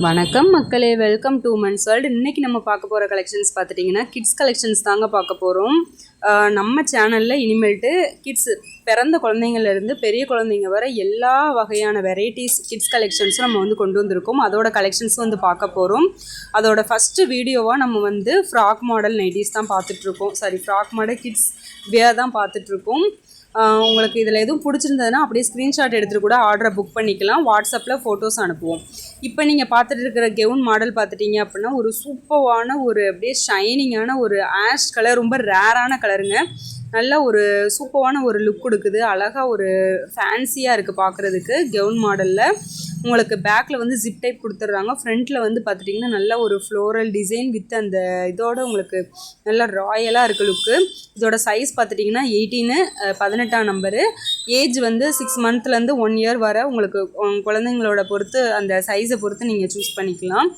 வணக்கம் மக்களே, welcome to months world. இன்றைக்கி நம்ம பார்க்க போகிற கலெக்ஷன்ஸ் பார்த்துட்டிங்கன்னா கிட்ஸ் கலெக்ஷன்ஸ் தாங்க பார்க்க போகிறோம். நம்ம சேனலில் இனிமேல்ட்டு கிட்ஸ் பிறந்த குழந்தைங்கள்லேருந்து பெரிய குழந்தைங்க வர எல்லா வகையான வெரைட்டிஸ் கிட்ஸ் கலெக்ஷன்ஸும் நம்ம வந்து கொண்டு வந்திருக்கோம். அதோட கலெக்ஷன்ஸ் வந்து பார்க்க போகிறோம். அதோட ஃபஸ்ட்டு வீடியோவாக நம்ம வந்து ஃப்ராக் மாடல் நைட்டிஸ் தான் பார்த்துட்ருக்கோம். ஃப்ராக் மாடல் கிட்ஸ் வியர் தான் பார்த்துட்ருக்கோம். உங்களுக்கு இதில் எதுவும் பிடிச்சிருந்ததுன்னா அப்படியே ஸ்க்ரீன்ஷாட் எடுத்துகிட்டு கூட ஆர்டரை புக் பண்ணிக்கலாம். வாட்ஸ்அப்பில் ஃபோட்டோஸ் அனுப்புவோம். இப்போ நீங்கள் பார்த்துட்டு இருக்கிற கெவுன் மாடல் பார்த்துட்டிங்க அப்படின்னா ஒரு சூப்பரான ஒரு அப்படியே ஷைனிங்கான ஒரு ஆஷ் கலர், ரொம்ப ரேரான கலருங்க. நல்ல ஒரு சூப்பரான ஒரு லுக் கொடுக்குது. அழகாக ஒரு ஃபேன்சியாக இருக்குது பார்க்குறதுக்கு. கெவுன் மாடலில் உங்களுக்கு பேக்கில் வந்து ஜிப் டைப் கொடுத்துட்றாங்க. ஃப்ரண்ட்டில் வந்து பார்த்துட்டிங்கன்னா நல்ல ஒரு ஃப்ளோரல் டிசைன் வித் அந்த இதோட உங்களுக்கு நல்ல ராயலாக இருக்குது லுக்கு. இதோட சைஸ் பார்த்துட்டிங்கன்னா 18 நம்பரு. ஏஜ் வந்து 6 மந்த்லேருந்து 1 இயர் வர உங்களுக்கு குழந்தைங்களோட பொறுத்து அந்த சைஸை பொறுத்து நீங்கள் சூஸ் பண்ணிக்கலாம்.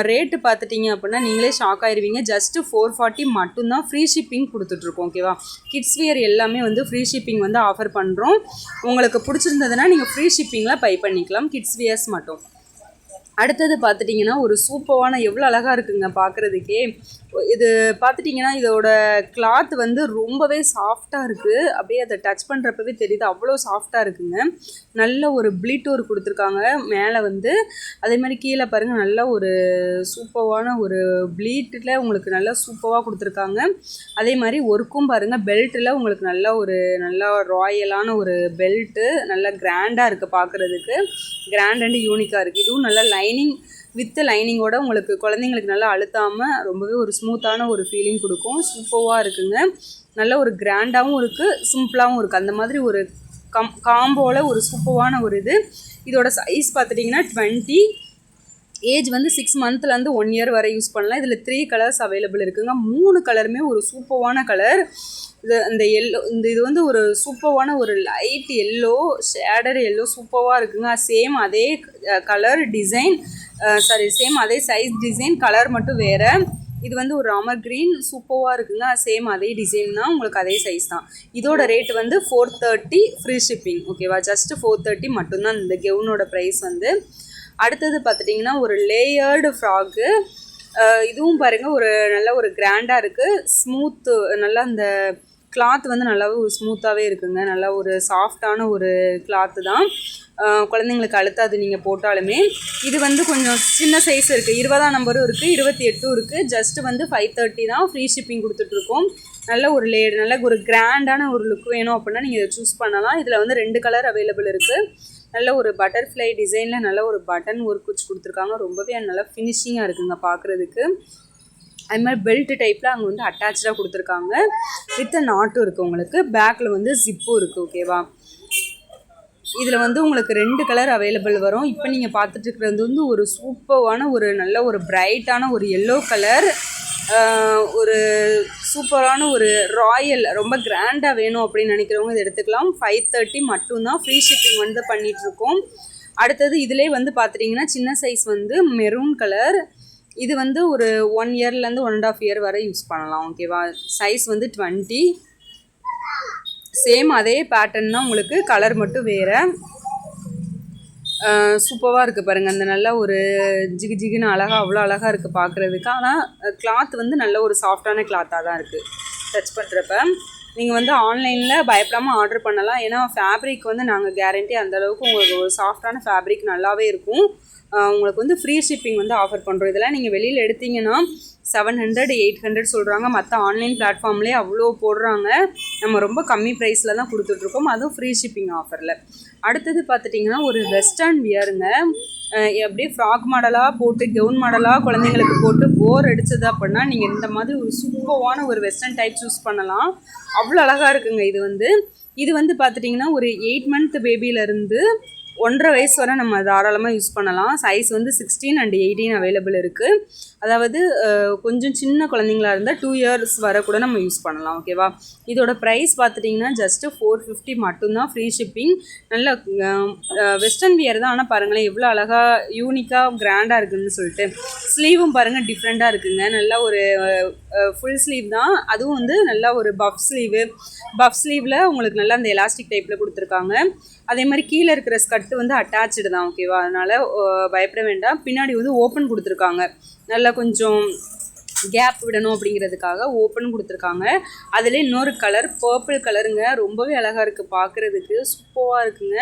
ரேட்டு பார்த்துட்டிங்க அப்படின்னா நீங்களே ஷாக் ஆயிடுவீங்க. ஜஸ்ட்டு 440 மட்டும்தான். ஃப்ரீ ஷிப்பிங் கொடுத்துட்ருக்கோம். ஓகேவா? கிட்ஸ் வியர் எல்லாமே வந்து ஃப்ரீ ஷிப்பிங் வந்து ஆஃபர் பண்ணுறோம். உங்களுக்கு பிடிச்சிருந்ததுன்னா நீங்கள் ஃப்ரீ ஷிப்பிங்கில் பை பண்ணிக்கலாம். கிட்ஸ் வியர்ஸ் மட்டும். அடுத்தது பார்த்துட்டிங்கன்னா ஒரு சூப்பரான, எவ்வளோ அழகாக இருக்குங்க பார்க்குறதுக்கே. இது பார்த்துட்டிங்கன்னா இதோட கிளாத் வந்து ரொம்பவே சாஃப்டாக இருக்குது. அப்படியே அதை டச் பண்ணுறப்பவே தெரியுது, அவ்வளோ சாஃப்டாக இருக்குங்க. நல்ல ஒரு ப்ளீட்டோர் கொடுத்துருக்காங்க மேலே வந்து. அதே மாதிரி கீழே பாருங்கள், நல்ல ஒரு சூப்பரான ஒரு ப்ளீட்டில் உங்களுக்கு நல்லா சூப்பராக கொடுத்துருக்காங்க. அதே மாதிரி ஒர்க்கும் பாருங்கள், பெல்ட்டில் உங்களுக்கு நல்ல ராயலான ஒரு பெல்ட்டு, நல்லா கிராண்டாக இருக்குது பார்க்குறதுக்கு. கிராண்ட் அண்ட் யூனிக்காக இருக்குது. இதுவும் நல்லா லைனிங் வித் லைனிங்கோட உங்களுக்கு குழந்தைங்களுக்கு நல்லா அழுத்தாமல் ரொம்பவே ஒரு ஸ்மூத்தான ஒரு ஃபீலிங் கொடுக்கும். சூப்பராக இருக்குங்க. நல்ல ஒரு கிராண்டாகவும் இருக்குது, சிம்பிளாகவும் இருக்குது. அந்த மாதிரி ஒரு காம்போவில் ஒரு சூப்பரான ஒரு இது. இதோட சைஸ் பார்த்துட்டிங்கன்னா 20. ஏஜ் வந்து 6 மந்த்லேருந்து 1 இயர் வரை யூஸ் பண்ணலாம். இதில் 3 கலர்ஸ் அவைலபிள் இருக்குங்க. 3 கலருமே ஒரு சூப்பரான கலர். இது வந்து ஒரு சூப்பரான ஒரு லைட் எல்லோ, ஷேடர் எல்லோ, சூப்பராக இருக்குங்க. சேம் அதே கலர் டிசைன், சேம் அதே சைஸ் டிசைன், கலர் மட்டும் வேறு. இது வந்து ஒரு ராமர் க்ரீன், சூப்பராக இருக்குங்க. சேம் அதே டிசைன் தான், உங்களுக்கு அதே சைஸ் தான். இதோட ரேட் வந்து 430 ஃப்ரீ ஷிப்பிங். ஓகேவா? ஜஸ்ட்டு 430 மட்டும்தான் இந்த கெவுனோட ப்ரைஸ் வந்து. அடுத்தது பார்த்துட்டிங்கன்னா ஒரு லேயர்டு ஃப்ராக்கு. இதுவும் பாருங்கள் ஒரு நல்ல ஒரு கிராண்டாக இருக்குது. ஸ்மூத்து, நல்லா அந்த கிளாத் வந்து நல்லாவே ஒரு ஸ்மூத்தாகவே இருக்குங்க. நல்லா ஒரு சாஃப்டான ஒரு கிளாத்து தான். குழந்தைங்களுக்கு அழுத்தாது நீங்கள் போட்டாலுமே. இது வந்து கொஞ்சம் சின்ன சைஸ் இருக்குது. 20 நம்பரும் இருக்குது, 28 இருக்குது. ஜஸ்ட்டு வந்து 530 தான். ஃப்ரீ ஷிப்பிங் கொடுத்துட்ருக்கோம். நல்ல ஒரு லேயர், நல்ல ஒரு கிராண்டான ஒரு லுக் வேணும் அப்படின்னா நீங்கள் இதை சூஸ் பண்ணலாம். இதில் வந்து 2 கலர் அவைலபிள் இருக்குது. நல்ல ஒரு பட்டர்ஃப்ளை டிசைனில் நல்ல ஒரு பட்டன் ஒர்க் வச்சு கொடுத்துருக்காங்க. ரொம்பவே நல்லா ஃபினிஷிங்காக இருக்குங்க பார்க்குறதுக்கு. அது மாதிரி பெல்ட் டைப்பில் அங்கே வந்து அட்டாச்சாக கொடுத்துருக்காங்க. வித் நாட்டும் இருக்குது உங்களுக்கு. பேக்கில் வந்து ஜிப்பும் இருக்குது. ஓகேவா? இதில் வந்து உங்களுக்கு 2 கலர் அவைலபிள் வரும். இப்போ நீங்கள் பார்த்துட்ருக்கிறது வந்து ஒரு சூப்பரான ஒரு நல்ல ஒரு பிரைட்டான ஒரு எல்லோ கலர். ஒரு சூப்பரான ஒரு ராயல், ரொம்ப கிராண்டாக வேணும் அப்படின்னு நினைக்கிறவங்க இதை எடுத்துக்கலாம். 530 மட்டும்தான். ஃப்ரீ ஷிப்பிங் வந்து பண்ணிகிட்ருக்கோம். அடுத்தது இதிலே வந்து பார்த்துட்டிங்கன்னா சின்ன சைஸ் வந்து மெரூன் கலர். இது வந்து ஒரு 1 இயர்லேருந்து 1.5 இயர் வரை யூஸ் பண்ணலாம். ஓகேவா? சைஸ் வந்து 20. சேம் அதே பேட்டர்ன் தான், உங்களுக்கு கலர் மட்டும் வேறு. சூப்பராக இருக்குது பாருங்கள். அந்த நல்ல ஒரு ஜிகு ஜிகுன்னு அழகாக, அவ்வளோ அழகாக இருக்குது பார்க்குறதுக்கு. ஆனால் கிளாத் வந்து நல்ல ஒரு சாஃப்டான கிளாத்தாக தான் இருக்குது டச் பண்ணுறப்ப. நீங்கள் வந்து ஆன்லைனில் பயப்படாமல் ஆர்டர் பண்ணலாம். ஏன்னா ஃபேப்ரிக் வந்து நாங்கள் கேரண்டி, அந்தளவுக்கு உங்களுக்கு ஒரு சாஃப்டான ஃபேப்ரிக் நல்லாவே இருக்கும். உங்களுக்கு வந்து ஃப்ரீ ஷிப்பிங் வந்து ஆஃபர் பண்ணுறோம். இதெல்லாம் நீங்கள் வெளியில் எடுத்திங்கன்னா 700 800 சொல்கிறாங்க. மற்ற ஆன்லைன் பிளாட்ஃபார்ம்லேயே அவ்வளோ போடுறாங்க. நம்ம ரொம்ப கம்மி ப்ரைஸில் தான் கொடுத்துட்ருக்கோம், அதுவும் ஃப்ரீ ஷிப்பிங் ஆஃபரில். அடுத்தது பார்த்துட்டிங்கன்னா ஒரு வெஸ்டர்ன் வியருங்க. அப்படியே ஃப்ராக் மாடலாக போட்டு, கெவுன் மாடலாக குழந்தைங்களுக்கு போட்டு போர் அடித்தது அப்படின்னா நீங்கள் இந்த மாதிரி ஒரு சூப்பரான ஒரு வெஸ்டர்ன் டைப் சூஸ் பண்ணலாம். அவ்வளோ அழகாக இருக்குங்க. இது வந்து பார்த்துட்டிங்கன்னா ஒரு 8 மந்த் பேபியிலேருந்து 1.5 வயசு வரை நம்ம தாராளமாக யூஸ் பண்ணலாம். சைஸ் வந்து 16 and 18 அவைலபிள் இருக்குது. அதாவது கொஞ்சம் சின்ன குழந்தைங்களா இருந்தால் 2 இயர்ஸ் வரை கூட நம்ம யூஸ் பண்ணலாம். ஓகேவா? இதோட ப்ரைஸ் பார்த்துட்டிங்கன்னா ஜஸ்ட்டு 450 மட்டும்தான். Free shipping. நல்ல வெஸ்டர்ன் வியர் தான். ஆனால் பாருங்களேன் எவ்வளோ அழகாக யூனிக்காக கிராண்டாக இருக்குதுன்னு சொல்லிட்டு. ஸ்லீவும் பாருங்கள் டிஃப்ரெண்ட்டாக இருக்குங்க. நல்லா ஒரு ஃபுல் ஸ்லீவ் தான், அதுவும் வந்து நல்லா ஒரு பஃப் ஸ்லீவில் உங்களுக்கு நல்லா அந்த எலாஸ்டிக் டைப்பில் கொடுத்துருக்காங்க. அதே மாதிரி கீழே இருக்கிற ஸ்கர்ட்டு வந்து அட்டாச்சு தான், ஓகேவா? அதனால் பயப்பட வேண்டாம். பின்னாடி வந்து ஓப்பன் கொடுத்துருக்காங்க, நல்லா கொஞ்சம் கேப் விடணும் அப்படிங்கிறதுக்காக ஓப்பன் கொடுத்துருக்காங்க. அதில் இன்னொரு கலர் பர்பிள் கலருங்க, ரொம்பவே அழகாக இருக்குது, பார்க்குறதுக்கு சூப்பராக இருக்குங்க.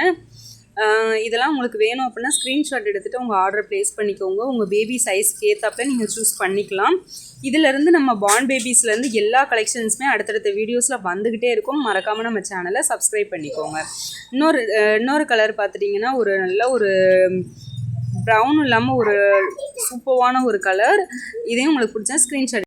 இதெல்லாம் உங்களுக்கு வேணும் அப்படின்னா ஸ்க்ரீன்ஷாட் எடுத்துகிட்டு உங்கள் ஆர்டர் ப்ளேஸ் பண்ணிக்கோங்க. உங்கள் பேபி சைஸ்க்கு ஏற்றாப்புல நீங்கள் சூஸ் பண்ணிக்கலாம். இதிலேருந்து நம்ம பார்ன் பேபிஸ்லேருந்து எல்லா கலெக்ஷன்ஸுமே அடுத்தடுத்த வீடியோஸில் வந்துக்கிட்டே இருக்கும். மறக்காமல் நம்ம சேனலை சப்ஸ்கிரைப் பண்ணிக்கோங்க. இன்னொரு கலர் பார்த்துட்டிங்கன்னா ஒரு நல்ல ஒரு ப்ரௌன் இல்லாமல் ஒரு சூப்பரான ஒரு கலர். இதையும் உங்களுக்கு பிடிச்சா ஸ்க்ரீன்ஷாட்